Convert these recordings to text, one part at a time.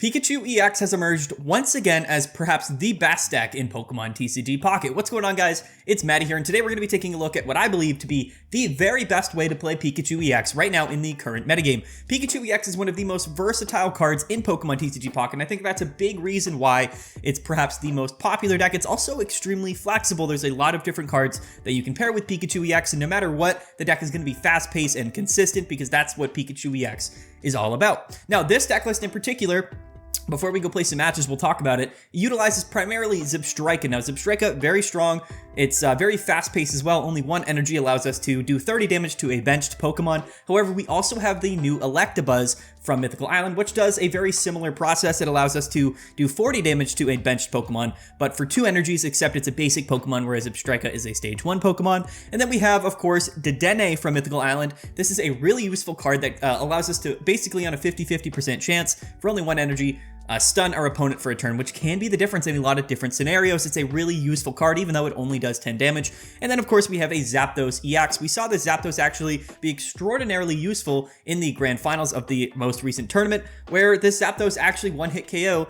Pikachu EX has emerged once again as perhaps the best deck in Pokemon TCG Pocket. What's going on, guys? It's Maddie here, and today we're going to be taking a look at what I believe to be the very best way to play Pikachu EX right now in the current metagame. Pikachu EX is one of the most versatile cards in Pokemon TCG Pocket, and I think that's a big reason why it's perhaps the most popular deck. It's also extremely flexible. There's a lot of different cards that you can pair with Pikachu EX, and no matter what, the deck is going to be fast-paced and consistent because that's what Pikachu EX is all about. Now, this deck list in particular, before we go play some matches, we'll talk about it. It utilizes primarily Zebstrika. Now, Zebstrika, very strong. It's very fast-paced as well. Only one energy allows us to do 30 damage to a benched Pokemon. However, we also have the new Electabuzz from Mythical Island, which does a very similar process. It allows us to do 40 damage to a benched Pokemon, but for 2 energies, except it's a basic Pokemon, whereas Zebstrika is a Stage 1 Pokemon. And then we have, of course, Dedenne from Mythical Island. This is a really useful card that allows us to, basically on a 50-50% chance, for only 1 energy, stun our opponent for a turn, which can be the difference in a lot of different scenarios. It's a really useful card, even though it only does 10 damage. And then, of course, we have a Zapdos EX. We saw the Zapdos actually be extraordinarily useful in the grand finals of the most recent tournament, where this Zapdos actually one-hit KO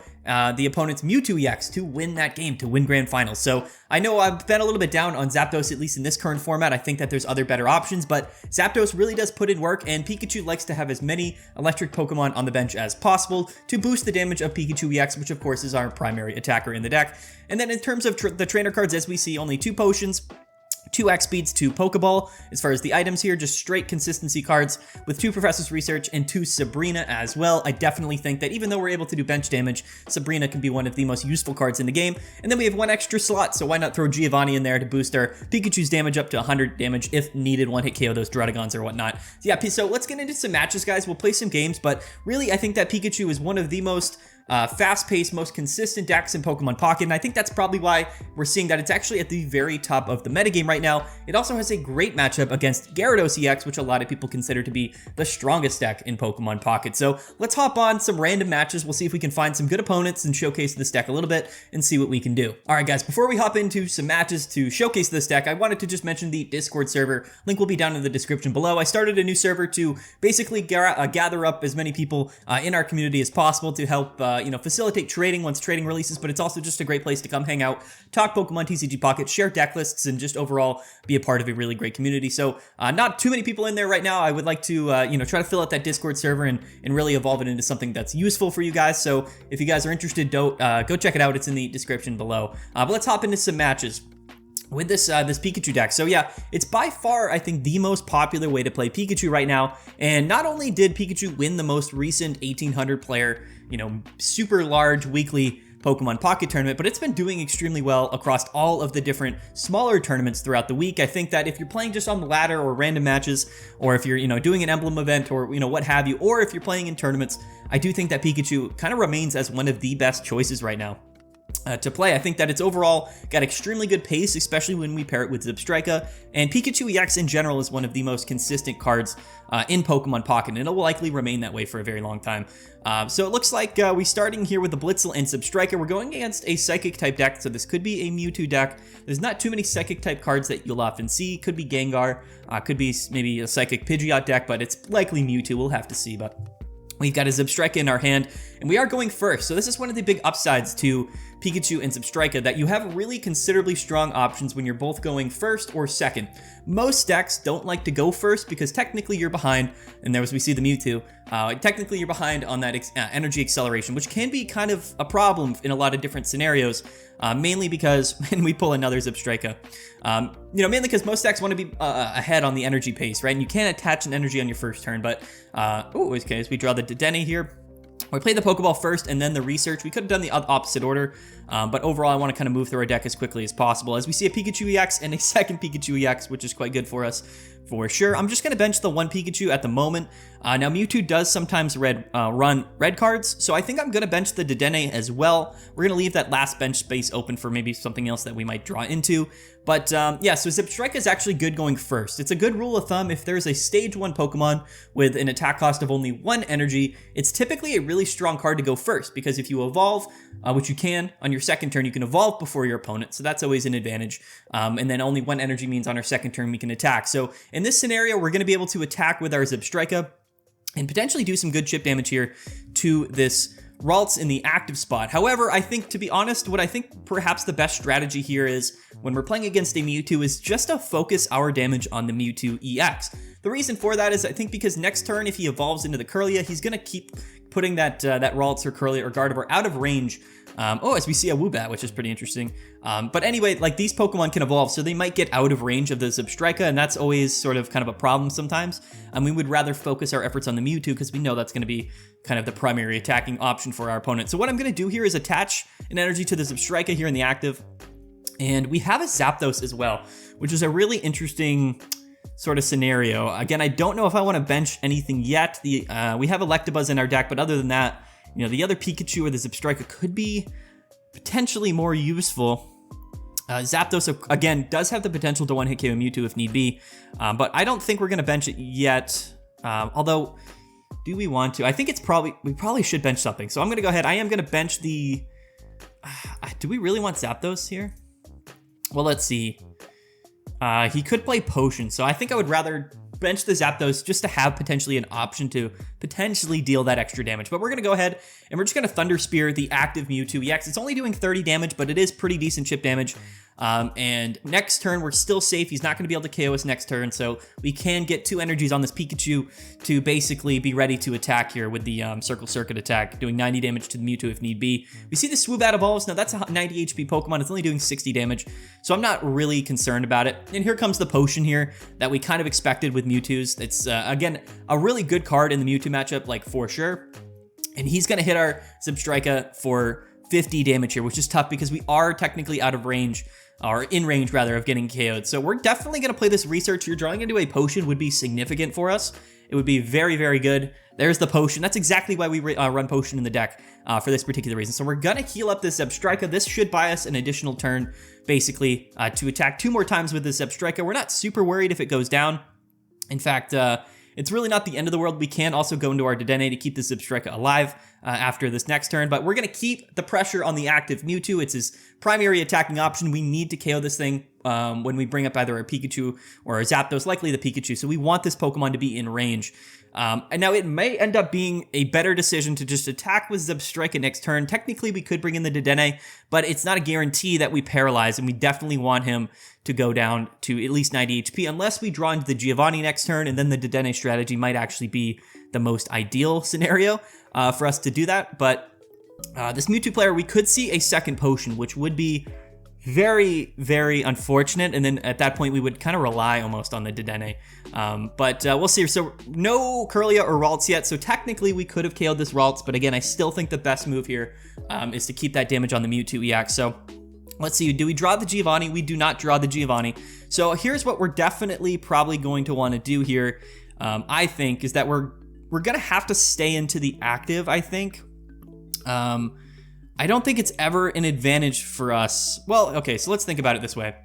the opponent's Mewtwo EX to win that game, to win grand finals. So I know I've been a little bit down on Zapdos, at least in this current format. I think that there's other better options, but Zapdos really does put in work, and Pikachu likes to have as many electric Pokemon on the bench as possible to boost the damage of Pikachu EX, which of course is our primary attacker in the deck. And then in terms of the trainer cards, as we see, only 2 potions, 2 X speeds, 2 Pokeball. As far as the items here, just straight consistency cards with 2 Professor's Research and 2 Sabrina as well. I definitely think that even though we're able to do bench damage, Sabrina can be one of the most useful cards in the game. And then we have 1 extra slot, so why not throw Giovanni in there to boost our Pikachu's damage up to 100 damage if needed, one-hit KO those Druddigons or whatnot. So let's get into some matches, guys. We'll play some games, but really I think that Pikachu is one of the most fast-paced, most consistent decks in Pokemon Pocket, and I think that's probably why we're seeing that it's actually at the very top of the metagame right now. It also has a great matchup against Gyarados EX, which a lot of people consider to be the strongest deck in Pokemon Pocket. So let's hop on some random matches. We'll see if we can find some good opponents and showcase this deck a little bit and see what we can do. All right, guys, before we hop into some matches to showcase this deck, I wanted to just mention the Discord server. Link will be down in the description below. I started a new server to basically gather up as many people in our community as possible to help facilitate trading once trading releases, but it's also just a great place to come hang out, talk Pokemon TCG Pocket, share deck lists, and just overall be a part of a really great community. So not too many people in there right now. I would like to try to fill out that Discord server and really evolve it into something that's useful for you guys. So if you guys are interested, go check it out. It's in the description below. But let's hop into some matches with this Pikachu deck. So yeah, it's by far, I think, the most popular way to play Pikachu right now. And not only did Pikachu win the most recent 1800 player, super large weekly Pokemon Pocket tournament, but it's been doing extremely well across all of the different smaller tournaments throughout the week. I think that if you're playing just on the ladder or random matches, or if you're, doing an emblem event or, what have you, or if you're playing in tournaments, I do think that Pikachu kind of remains as one of the best choices right now to play. I think that it's overall got extremely good pace, especially when we pair it with Zebstrika, and Pikachu EX in general is one of the most consistent cards in Pokemon Pocket, and it will likely remain that way for a very long time. So it looks like we're starting here with the Blitzel and Zebstrika. We're going against a Psychic-type deck, so this could be a Mewtwo deck. There's not too many Psychic-type cards that you'll often see. Could be Gengar, could be maybe a Psychic Pidgeot deck, but it's likely Mewtwo. We'll have to see, but we've got a Zebstrika in our hand, and we are going first. So this is one of the big upsides to Pikachu and Zebstrika, that you have really considerably strong options when you're both going first or second. Most decks don't like to go first because technically you're behind, and there as we see the Mewtwo, technically you're behind on that energy acceleration, which can be kind of a problem in a lot of different scenarios, mainly because when we pull another Zebstrika, mainly because most decks want to be ahead on the energy pace, right? And you can't attach an energy on your first turn, but, okay, as we draw the Dedenne here, we play the Pokeball first and then the Research. We could have done the opposite order, but overall I want to kind of move through our deck as quickly as possible. As we see a Pikachu EX and a second Pikachu EX, which is quite good for us for sure. I'm just going to bench the 1 Pikachu at the moment. Now Mewtwo does sometimes run red cards, so I think I'm going to bench the Dedenne as well. We're going to leave that last bench space open for maybe something else that we might draw into. But yeah, so Zebstrika is actually good going first. It's a good rule of thumb. If there's a stage 1 Pokemon with an attack cost of only 1 energy, it's typically a really strong card to go first, because if you evolve, which you can on your second turn, you can evolve before your opponent, so that's always an advantage. And then only 1 energy means on our second turn we can attack. So in this scenario, we're going to be able to attack with our Zebstrika and potentially do some good chip damage here to this Ralts in the active spot. However, I think, to be honest, what I think perhaps the best strategy here is when we're playing against a Mewtwo is just to focus our damage on the Mewtwo EX. The reason for that is I think because next turn, if he evolves into the Kirlia, he's going to keep putting that Ralts or Kirlia or Gardevoir out of range. As we see a Woobat, which is pretty interesting. But anyway, like these Pokemon can evolve, so they might get out of range of the Zebstrika, and that's always sort of kind of a problem sometimes. And we would rather focus our efforts on the Mewtwo because we know that's going to be kind of the primary attacking option for our opponent. So what I'm going to do here is attach an energy to the Zebstrika here in the active. And we have a Zapdos as well, which is a really interesting sort of scenario. Again, I don't know if I want to bench anything yet. We have Electabuzz in our deck, but other than that, you know, the other Pikachu or the Zebstrika could be potentially more useful. Zapdos, again, does have the potential to one-hit KO Mewtwo if need be, but I don't think we're going to bench it yet. Although, do we want to? I think we probably should bench something. So I'm going to go ahead. I am going to bench the... do we really want Zapdos here? Well, let's see. He could play Potion, so I think I would rather bench the Zapdos just to have potentially an option to potentially deal that extra damage. But we're going to go ahead and we're just going to Thunder Spear the active Mewtwo EX. It's only doing 30 damage, but it is pretty decent chip damage. And next turn, we're still safe. He's not going to be able to KO us next turn, so we can get 2 energies on this Pikachu to basically be ready to attack here with the Circle Circuit attack, doing 90 damage to the Mewtwo if need be. We see the Swoobat evolves. Now, that's a 90 HP Pokemon. It's only doing 60 damage, so I'm not really concerned about it. And here comes the Potion here that we kind of expected with Mewtwo's. It's, again, a really good card in the Mewtwo matchup, like, for sure. And he's going to hit our Zebstrika for 50 damage here, which is tough because we are technically out of range, or in range rather, of getting KO'd. So we're definitely going to play this research here. Drawing into a Potion would be significant for us. It would be very, very good. There's the Potion. That's exactly why we run Potion in the deck for this particular reason. So we're going to heal up this Zebstrika. This should buy us an additional turn, basically, to attack 2 more times with this Zebstrika. We're not super worried if it goes down. In fact, it's really not the end of the world. We can also go into our Dedenne to keep the Zebstrika alive after this next turn, but we're going to keep the pressure on the active Mewtwo. It's his primary attacking option. We need to KO this thing when we bring up either a Pikachu or a Zapdos, likely the Pikachu. So we want this Pokemon to be in range. And now it may end up being a better decision to just attack with Zebstrika next turn. Technically, we could bring in the Dedenne, but it's not a guarantee that we paralyze, and we definitely want him to go down to at least 90 HP, unless we draw into the Giovanni next turn, and then the Dedenne strategy might actually be the most ideal scenario for us to do that. But this Mewtwo player, we could see a second Potion, which would be very, very unfortunate, and then at that point we would kind of rely almost on the Dedenne. But we'll see. So no Kirlia or Ralts yet, so technically we could have KO'd this Ralts, but again, I still think the best move here is to keep that damage on the Mewtwo EX. So let's see, do we draw the Giovanni? We do not draw the Giovanni. So here's what we're definitely probably going to want to do here, I think, is that we're going to have to stay into the active, I think. I don't think it's ever an advantage for us. Well, okay, so let's think about it this way.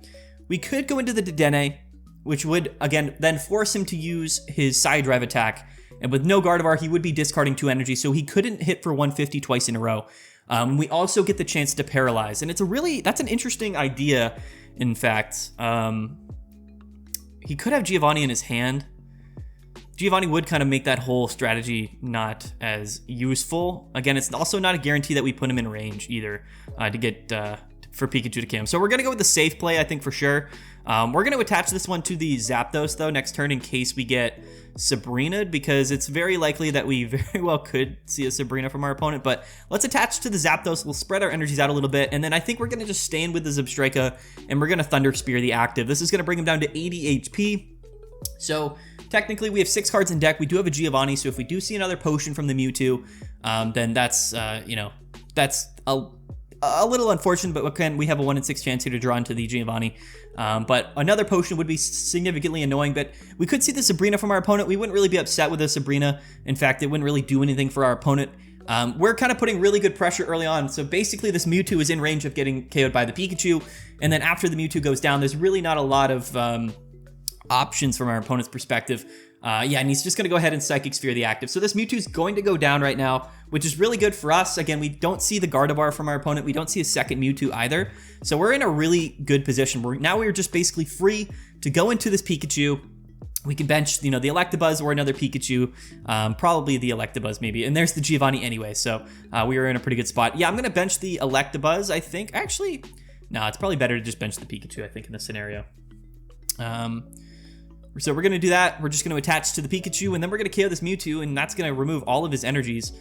We could go into the Dedenne, which would, again, then force him to use his Side Drive attack. And with no Gardevoir, he would be discarding 2 energy, so he couldn't hit for 150 twice in a row. We also get the chance to paralyze. And that's an interesting idea, in fact. He could have Giovanni in his hand. Giovanni would kind of make that whole strategy not as useful. Again, it's also not a guarantee that we put him in range either to get for Pikachu to kill him. So we're going to go with the safe play, I think, for sure. We're going to attach this one to the Zapdos, though, next turn in case we get Sabrina, because it's very likely that we very well could see a Sabrina from our opponent. But let's attach to the Zapdos. We'll spread our energies out a little bit, and then I think we're going to just stay in with the Zebstrika, and we're going to Thunder Spear the active. This is going to bring him down to 80 HP. So technically, we have 6 cards in deck. We do have a Giovanni, so if we do see another Potion from the Mewtwo, then that's, that's a little unfortunate, but again, we have a 1 in 6 chance here to draw into the Giovanni. But another Potion would be significantly annoying, but we could see the Sabrina from our opponent. We wouldn't really be upset with a Sabrina. In fact, it wouldn't really do anything for our opponent. We're kind of putting really good pressure early on, so basically this Mewtwo is in range of getting KO'd by the Pikachu, and then after the Mewtwo goes down, there's really not a lot of options from our opponent's perspective. And he's just going to go ahead and Psychic Sphere the active. So this Mewtwo's going to go down right now, which is really good for us. Again, we don't see the Gardevoir from our opponent. We don't see a second Mewtwo either. So we're in a really good position. Now we're just basically free to go into this Pikachu We can bench, you know, the Electabuzz or another Pikachu, probably the Electabuzz maybe. And there's the Giovanni anyway, so we are in a pretty good spot. Yeah, I'm going to bench the Electabuzz, I think. Actually, no, it's probably better to just bench the Pikachu, I think, in this scenario. So we're going to do that. We're just going to attach to the Pikachu, and then we're going to KO this Mewtwo, and that's going to remove all of his energies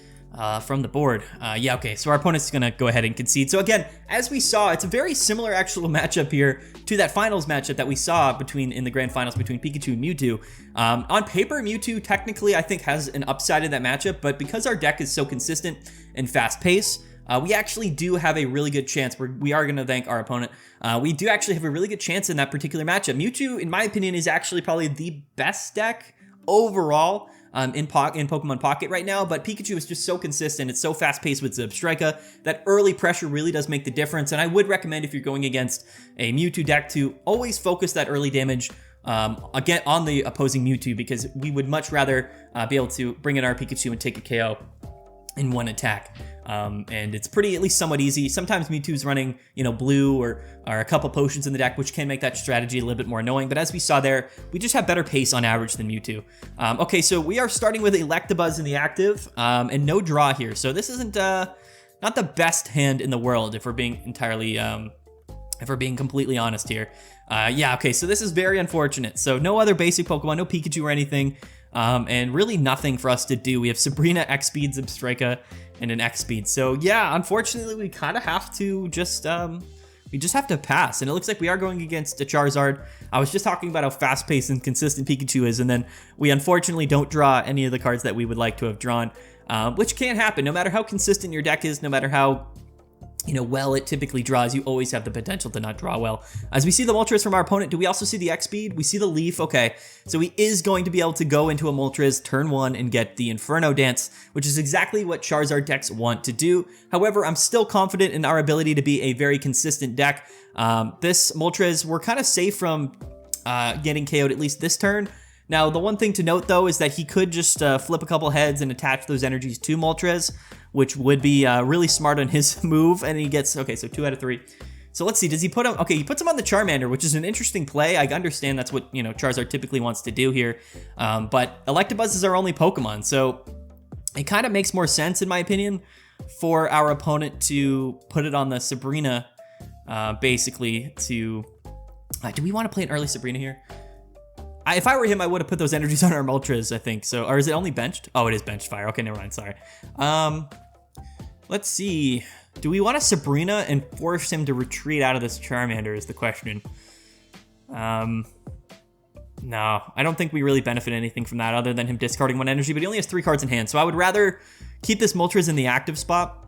from the board. Yeah, okay, so our opponent's going to go ahead and concede. So again, as we saw, it's a very similar actual matchup here to that finals matchup that we saw in the grand finals between Pikachu and Mewtwo. On paper, Mewtwo technically, I think, has an upside in that matchup, but because our deck is so consistent and fast-paced, we actually do have a really good chance. We are going to thank our opponent. We do actually have a really good chance in that particular matchup. Mewtwo, in my opinion, is actually probably the best deck overall in Pokemon Pocket right now, but Pikachu is just so consistent. It's so fast-paced with Zebstrika that early pressure really does make the difference, and I would recommend if you're going against a Mewtwo deck to always focus that early damage again on the opposing Mewtwo, because we would much rather be able to bring in our Pikachu and take a KO in one attack. And it's pretty, at least somewhat easy. Sometimes Mewtwo's running, you know, blue or a couple potions in the deck, which can make that strategy a little bit more annoying. But as we saw there, we just have better pace on average than Mewtwo. Okay, so we are starting with Electabuzz in the active, and no draw here. So this isn't not the best hand in the world, if we're being entirely, if we're being completely honest here. Yeah, okay, so this is very unfortunate. So no other basic Pokemon, no Pikachu or anything. And really nothing for us to do. We have Sabrina, X-Speed, Zebstrika, and an X-Speed. So yeah, unfortunately, we kind of have to just, we just have to pass. And it looks like we are going against a Charizard. I was just talking about how fast-paced and consistent Pikachu is, and then we unfortunately don't draw any of the cards that we would like to have drawn, which can happen. No matter how consistent your deck is, no matter how, you know, well it typically draws, you always have the potential to not draw well. As we see the Moltres from our opponent, do we also see the X-Speed? We see the Leaf, okay. So he is going to be able to go into a Moltres turn 1 and get the Inferno Dance, which is exactly what Charizard decks want to do. However, I'm still confident in our ability to be a very consistent deck. This Moltres, we're kind of safe from getting KO'd at least this turn. Now, the one thing to note, though, is that he could just flip a couple heads and attach those energies to Moltres, which would be really smart on his move, and he gets, okay, so 2 out of 3. So let's see, does he put him, okay, he puts him on the Charmander, which is an interesting play. I understand that's what, you know, Charizard typically wants to do here, but Electabuzz is our only Pokemon, so it kind of makes more sense, in my opinion, for our opponent to put it on the Sabrina, basically, to, do we want to play an early Sabrina here? If I were him, I would have put those energies on our Moltres, I think. So, or is it only benched? Oh, it is benched fire. Okay, never mind. Sorry. Let's see. Do we want a Sabrina and force him to retreat out of this Charmander is the question. No, I don't think we really benefit anything from that other than him discarding 1 energy, but he only has 3 cards in hand. So I would rather keep this Moltres in the active spot.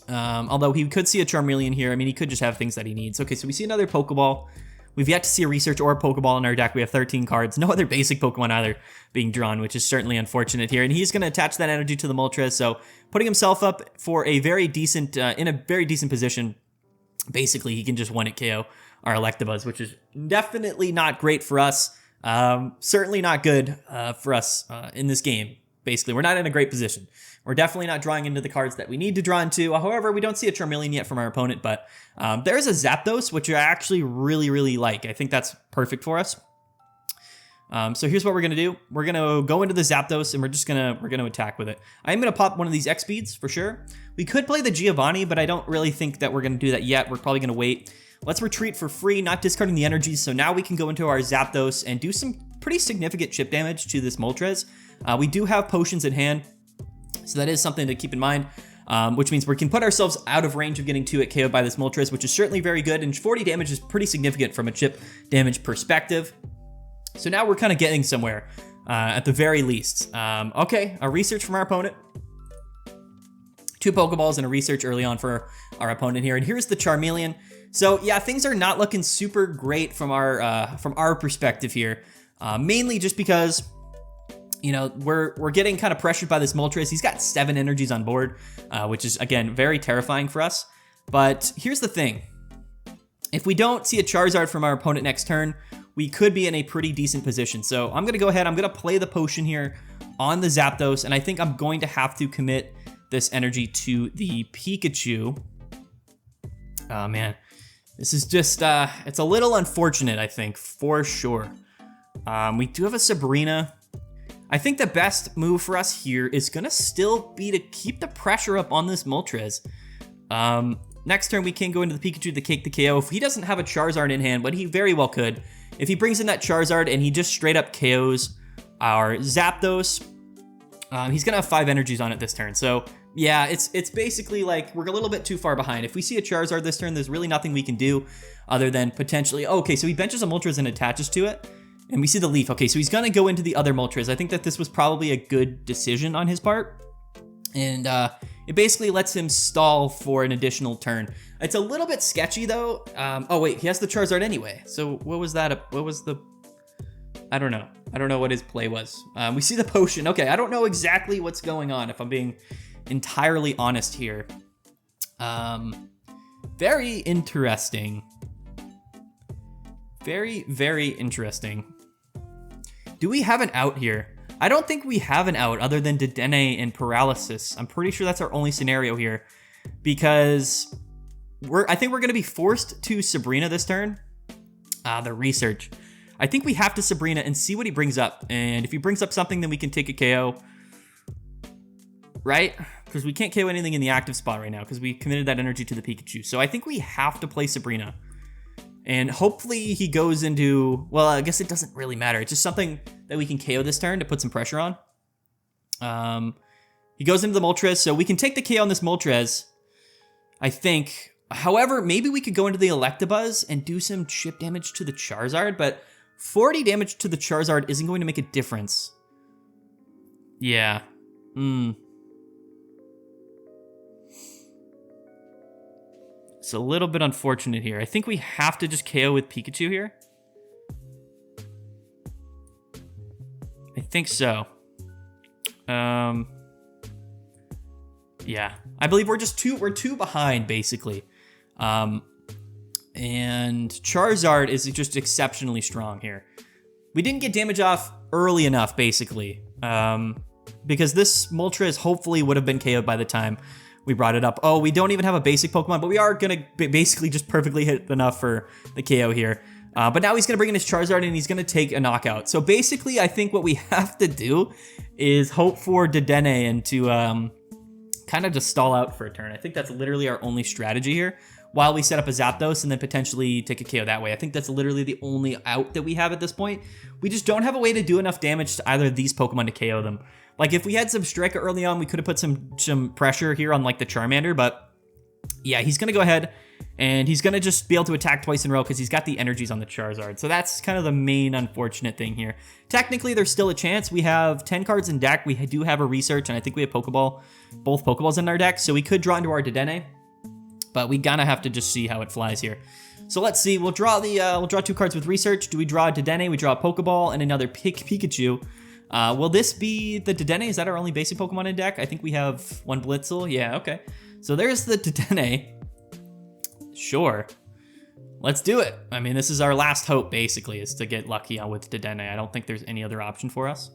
Although he could see a Charmeleon here. I mean, he could just have things that he needs. Okay, so we see another Pokeball. We've yet to see a Research or a Pokeball in our deck. We have 13 cards. No other basic Pokemon either being drawn, which is certainly unfortunate here. And he's going to attach that energy to the Moltres, so putting himself up for a very decent, in a very decent position. Basically, he can just one-hit KO our Electabuzz, which is definitely not great for us. Certainly not good for us in this game. Basically, we're not in a great position. We're definitely not drawing into the cards that we need to draw into. However, we don't see a Charmeleon yet from our opponent, but there is a Zapdos, which I actually really, really like. I think that's perfect for us. So here's what we're gonna do. We're gonna go into the Zapdos, and we're gonna attack with it. I'm gonna pop one of these X-Speeds for sure. We could play the Giovanni, but I don't really think that we're gonna do that yet. We're probably gonna wait. Let's retreat for free, not discarding the energies. So now we can go into our Zapdos and do some pretty significant chip damage to this Moltres. We do have potions in hand, so that is something to keep in mind, which means we can put ourselves out of range of getting 2-hit KO'd by this Moltres, which is certainly very good, and 40 damage is pretty significant from a chip damage perspective. So now we're kind of getting somewhere, at the very least. Okay, a Research from our opponent. 2 Pokeballs and a Research early on for our opponent here, and here's the Charmeleon. So yeah, things are not looking super great from our perspective here, mainly just because, you know, we're getting kind of pressured by this Moltres. He's got 7 energies on board, which is, again, very terrifying for us. But here's the thing. If we don't see a Charizard from our opponent next turn, we could be in a pretty decent position. So I'm going to go ahead. I'm going to play the potion here on the Zapdos, and I think I'm going to have to commit this energy to the Pikachu. Oh, man. This is just, it's a little unfortunate, I think, for sure. We do have a Sabrina. I think the best move for us here is gonna still be to keep the pressure up on this Moltres. Next turn, we can go into the Pikachu to cake the KO. If he doesn't have a Charizard in hand, but he very well could. If he brings in that Charizard and he just straight up KOs our Zapdos, he's gonna have 5 energies on it this turn. So yeah, it's basically like we're a little bit too far behind. If we see a Charizard this turn, there's really nothing we can do other than potentially, okay, so he benches a Moltres and attaches to it. And we see the Leaf. Okay, so he's gonna go into the other Moltres. I think that this was probably a good decision on his part. And it basically lets him stall for an additional turn. It's a little bit sketchy though. Oh wait, he has the Charizard anyway. So what was that? What was the, I don't know. I don't know what his play was. We see the potion. Okay, I don't know exactly what's going on if I'm being entirely honest here. Very interesting. Very, very interesting. Do we have an out here? I don't think we have an out other than Dedenne and Paralysis. I'm pretty sure that's our only scenario here because I think we're gonna be forced to Sabrina this turn. The research. I think we have to Sabrina and see what he brings up. And if he brings up something, then we can take a KO. Right? Because we can't KO anything in the active spot right now because we committed that energy to the Pikachu. So I think we have to play Sabrina. And hopefully he goes into, well, I guess it doesn't really matter. It's just something that we can KO this turn to put some pressure on. He goes into the Moltres, so we can take the KO on this Moltres, I think. However, maybe we could go into the Electabuzz and do some chip damage to the Charizard, but 40 damage to the Charizard isn't going to make a difference. Yeah. It's a little bit unfortunate here. I think we have to just KO with Pikachu here. I think so. Yeah. I believe we're two behind, basically. And Charizard is just exceptionally strong here. We didn't get damage off early enough, basically. Because this Moltres hopefully would have been KO'd by the time we brought it up. Oh, we don't even have a basic Pokemon, but we are going to basically just perfectly hit enough for the KO here. But now he's going to bring in his Charizard and he's going to take a knockout. So basically, I think what we have to do is hope for Dedenne and to kind of just stall out for a turn. I think that's literally our only strategy here while we set up a Zapdos and then potentially take a KO that way. I think that's literally the only out that we have at this point. We just don't have a way to do enough damage to either of these Pokemon to KO them. Like if we had some Striker early on, we could have put some pressure here on like the Charmander, but yeah, he's gonna go ahead and he's gonna just be able to attack twice in a row because he's got the energies on the Charizard. So that's kind of the main unfortunate thing here. Technically, there's still a chance. We have 10 cards in deck. We do have a Research, and I think we have Pokeball, both Pokeballs in our deck, so we could draw into our Dedenne, but we gonna have to just see how it flies here. So let's see. We'll draw 2 cards with Research. Do we draw a Dedenne? We draw a Pokeball and another Pikachu. Will this be the Dedenne? Is that our only basic Pokemon in deck? I think we have one Blitzel. Yeah, okay. So there's the Dedenne. Sure. Let's do it. I mean, this is our last hope, basically, is to get lucky with Dedenne. I don't think there's any other option for us.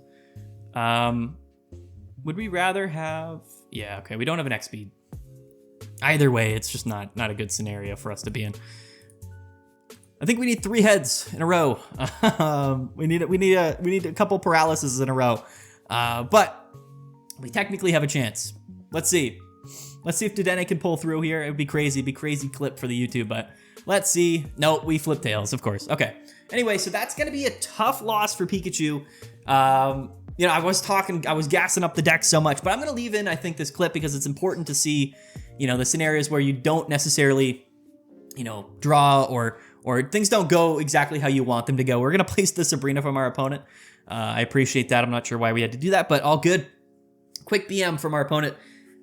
Would we rather have... Yeah, okay, we don't have an X-Speed. Either way, it's just not a good scenario for us to be in. I think we need 3 heads in a row. We need a couple paralyses in a row. But we technically have a chance. Let's see. Let's see if Dedenne can pull through here. It would be crazy. It'd be crazy clip for the YouTube, but let's see. No, we flip tails, of course. Okay. Anyway, so that's going to be a tough loss for Pikachu. You know, I was gassing up the deck so much, but I'm going to leave in, I think, this clip because it's important to see, you know, the scenarios where you don't necessarily, you know, draw or things don't go exactly how you want them to go. We're going to place the Sabrina from our opponent. I appreciate that. I'm not sure why we had to do that, but all good. Quick BM from our opponent.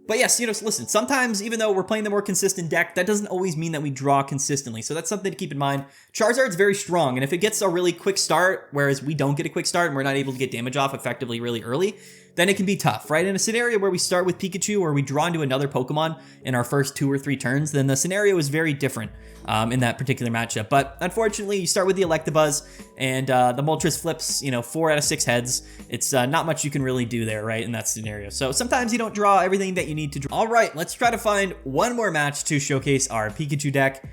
But yes, you know, listen, sometimes even though we're playing the more consistent deck, that doesn't always mean that we draw consistently. So that's something to keep in mind. Charizard's very strong, and if it gets a really quick start, whereas we don't get a quick start and we're not able to get damage off effectively really early, then it can be tough, right? In a scenario where we start with Pikachu or we draw into another Pokemon in our first 2 or 3 turns, then the scenario is very different in that particular matchup. But unfortunately, you start with the Electabuzz and the Moltres flips, you know, 4 out of 6 heads. It's not much you can really do there, right, in that scenario. So sometimes you don't draw everything that you need to draw. All right, let's try to find one more match to showcase our Pikachu deck.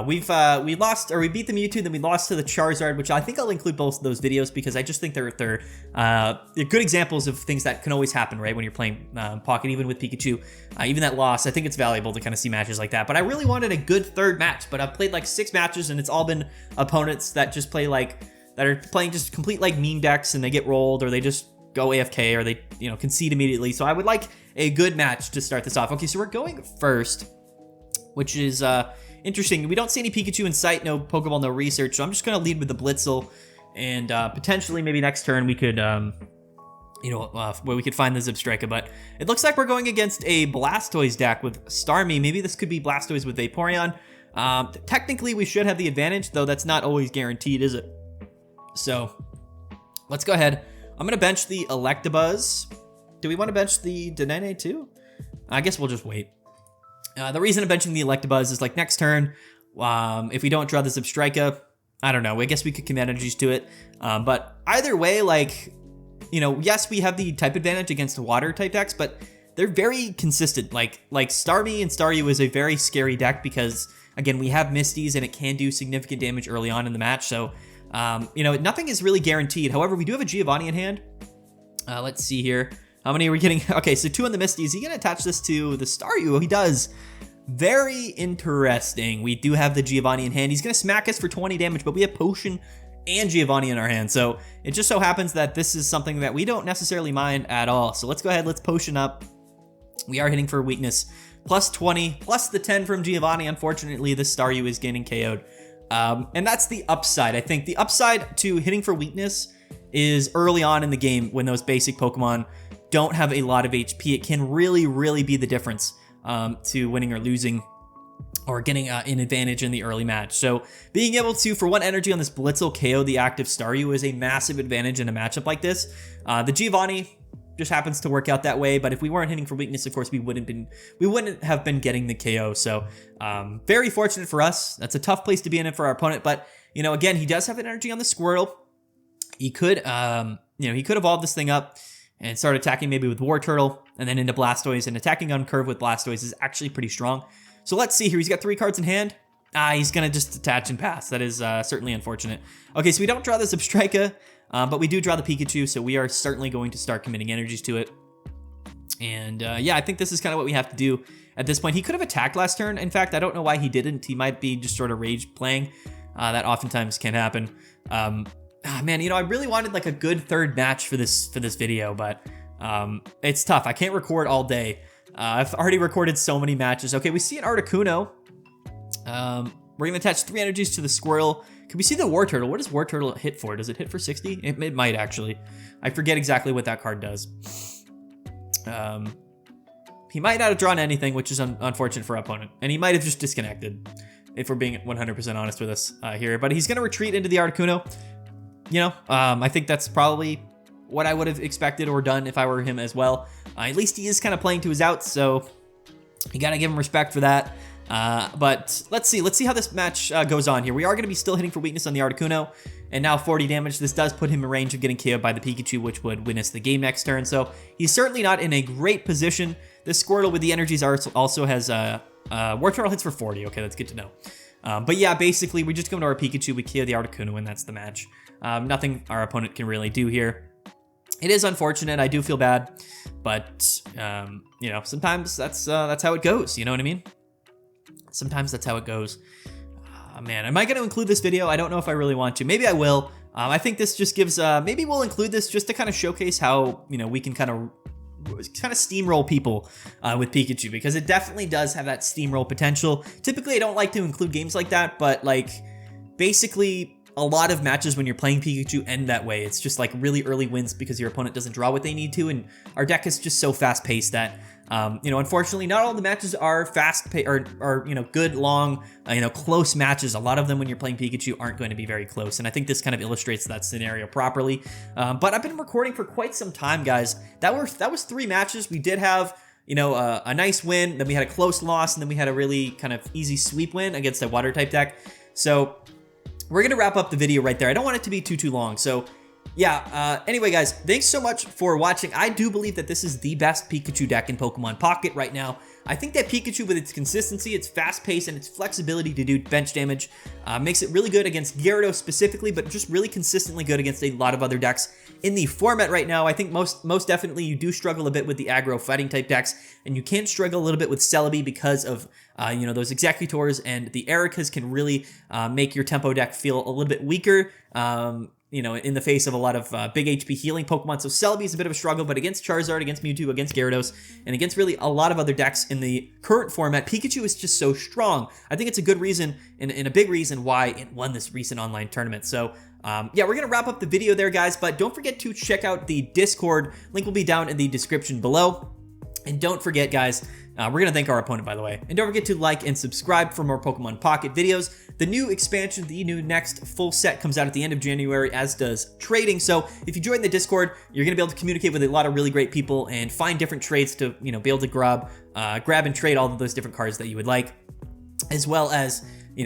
We lost, or we beat the Mewtwo, then we lost to the Charizard, which I think I'll include both of those videos because I just think they're good examples of things that can always happen, right? When you're playing Pocket, even with Pikachu, even that loss, I think it's valuable to kind of see matches like that. But I really wanted a good third match, but I've played like 6 matches and it's all been opponents that just play that are playing just complete like meme decks and they get rolled or they just go AFK or they, concede immediately. So I would like a good match to start this off. Okay, so we're going first, which is interesting. We don't see any Pikachu in sight, no Pokeball, no research. So I'm just going to lead with the Blitzel, and potentially maybe next turn we could, where we could find the Zebstrika. But it looks like we're going against a Blastoise deck with Starmie. Maybe this could be Blastoise with Vaporeon. Technically, we should have the advantage, though that's not always guaranteed, is it? So let's go ahead. I'm going to bench the Electabuzz. Do we want to bench the Denene too? I guess we'll just wait. The reason I'm benching the Electabuzz is like next turn, if we don't draw the Zebstrika, I don't know. I guess we could command energies to it. But either way, yes, we have the type advantage against water type decks, but they're very consistent. Like Starmie and Staryu is a very scary deck because, again, we have Misties and it can do significant damage early on in the match. So, nothing is really guaranteed. However, we do have a Giovanni in hand. Let's see here. How many are we getting? Okay, so 2 on the Misty. Is he going to attach this to the Staryu? He does. Very interesting. We do have the Giovanni in hand. He's going to smack us for 20 damage, but we have Potion and Giovanni in our hand. So it just so happens that this is something that we don't necessarily mind at all. So let's go ahead. Let's Potion up. We are hitting for weakness. Plus 20, plus the 10 from Giovanni. Unfortunately, the Staryu is getting KO'd. And that's the upside. I think the upside to hitting for weakness is early on in the game when those basic Pokemon don't have a lot of HP. It can really, really be the difference to winning or losing or getting an advantage in the early match. So being able to, for 1 energy on this Blitzel, KO the active Staryu is a massive advantage in a matchup like this. The Giovanni just happens to work out that way, but if we weren't hitting for weakness, of course, we wouldn't have been getting the KO. So very fortunate for us. That's a tough place to be in for our opponent, but again, he does have an energy on the Squirtle. He could, he could evolve this thing up and start attacking maybe with War Turtle and then into Blastoise, and attacking on curve with Blastoise is actually pretty strong. So let's see here. He's got 3 cards in hand. He's going to just attach and pass. That is certainly unfortunate. Okay, so we don't draw the Zebstrika, but we do draw the Pikachu, so we are certainly going to start committing energies to it. And yeah, I think this is kind of what we have to do at this point. He could have attacked last turn. In fact, I don't know why he didn't. He might be just sort of rage playing. That oftentimes can happen. Man, I really wanted like a good third match for this video, but it's tough. I can't record all day. I've already recorded so many matches. Okay, we see an Articuno. We're gonna attach 3 energies to the Squirrel. Can we see the War Turtle? What does War Turtle hit for? Does it hit for 60? It might actually. I forget exactly what that card does. He might not have drawn anything, which is unfortunate for our opponent, and he might have just disconnected, if we're being 100% honest with us here. But he's gonna retreat into the Articuno. I think that's probably what I would have expected or done if I were him as well. At least he is kind of playing to his outs, so you gotta give him respect for that. But let's see how this match goes on here. We are going to be still hitting for weakness on the Articuno, and now 40 damage. This does put him in range of getting KO'd by the Pikachu, which would win us the game next turn. So he's certainly not in a great position. This Squirtle with the energies also has War Turtle hits for 40. Okay, that's good to know. But yeah, basically we just come to our Pikachu, we KO the Articuno, and that's the match. Nothing our opponent can really do here. It is unfortunate. I do feel bad, but sometimes that's how it goes. You know what I mean? Sometimes that's how it goes. Man, am I going to include this video? I don't know if I really want to. Maybe I will. I think this just gives, maybe we'll include this just to kind of showcase how, we can kind of steamroll people with Pikachu, because it definitely does have that steamroll potential. Typically, I don't like to include games like that, but basically a lot of matches when you're playing Pikachu end that way. It's just like really early wins because your opponent doesn't draw what they need to, and our deck is just so fast-paced that unfortunately, not all the matches are fast-paced or good, long, close matches. A lot of them when you're playing Pikachu aren't going to be very close, and I think this kind of illustrates that scenario properly. But I've been recording for quite some time, guys. That was 3 matches. We did have a nice win, then we had a close loss, and then we had a really kind of easy sweep win against a water type deck. So we're gonna wrap up the video right there. I don't want it to be too long. So yeah, anyway, guys, thanks so much for watching. I do believe that this is the best Pikachu deck in Pokemon Pocket right now. I think that Pikachu, with its consistency, its fast pace, and its flexibility to do bench damage, makes it really good against Gyarados specifically, but just really consistently good against a lot of other decks in the format right now. I think most definitely you do struggle a bit with the aggro fighting type decks, and you can struggle a little bit with Celebi because of those Executors, and the Ericas can really make your tempo deck feel a little bit weaker. In the face of a lot of big HP healing Pokemon. So Celebi is a bit of a struggle, but against Charizard, against Mewtwo, against Gyarados, and against really a lot of other decks in the current format, Pikachu is just so strong. I think it's a good reason, and a big reason why it won this recent online tournament. So yeah, we're going to wrap up the video there, guys, but don't forget to check out the Discord. Link will be down in the description below. And don't forget, guys, we're going to thank our opponent, by the way. And don't forget to like and subscribe for more Pokemon Pocket videos. The new expansion, the new next full set comes out at the end of January, as does trading. So if you join the Discord, you're going to be able to communicate with a lot of really great people and find different trades to, be able to grab and trade all of those different cards that you would like, as well as,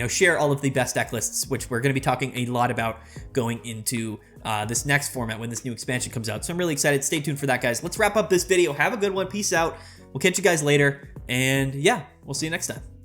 share all of the best deck lists, which we're going to be talking a lot about going into this next format when this new expansion comes out. So I'm really excited. Stay tuned for that, guys. Let's wrap up this video. Have a good one. Peace out. We'll catch you guys later. And yeah, we'll see you next time.